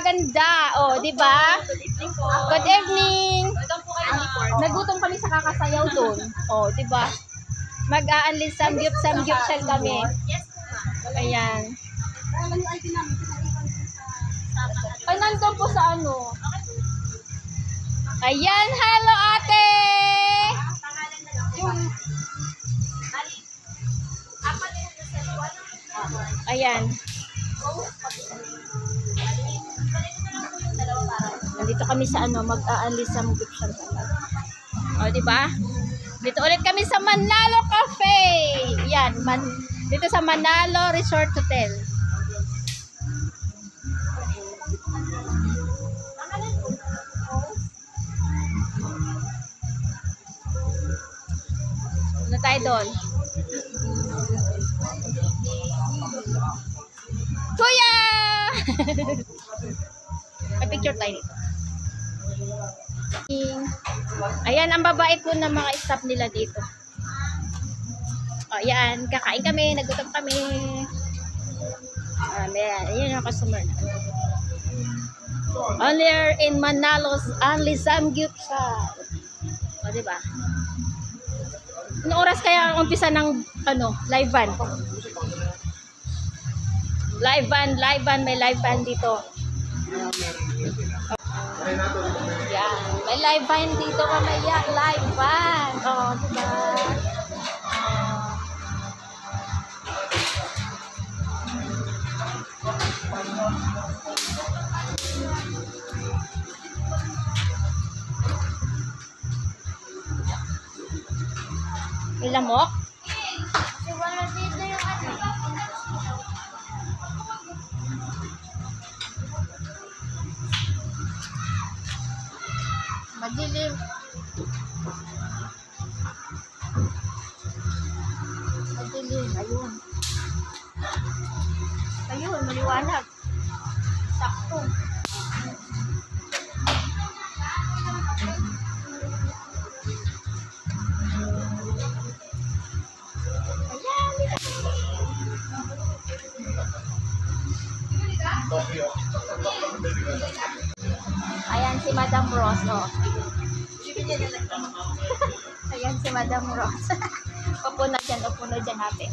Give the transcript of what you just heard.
maganda. Oh, di ba? Good evening. Nagutom kami sa kakasayaw doon. Oh, di ba? Mag-aanlis samgyup kami. Ayan. Ay, nandun po sa ano. Ayan, hello ate! Ayan. Nandito kami sa ano, mag-aalis sa Mugipshan. O, di ba? Dito ulit kami sa Manalo Cafe. Yan, dito sa Manalo Resort Hotel. Ano tayo doon? Kuya! May picture tayo dito. Ayan, ang babae po ng mga staff nila dito. O, ayan. Kakain kami. Nagutom kami. Ayan. Ayan yung customer na. Only in Manalo's only Samgyupsal. O, diba? Anong oras kaya ang umpisa ng ano, live van? Live van, may live van dito. Yan, may live van dito mamaya, live van. Oh, diba? May lamok? Madilim. Madilim. Ayun. Ayun, maliwanag. Sakto. Ayan si Madam Rose, oh. Ayan si Madam Rose. Upo na dyan ate.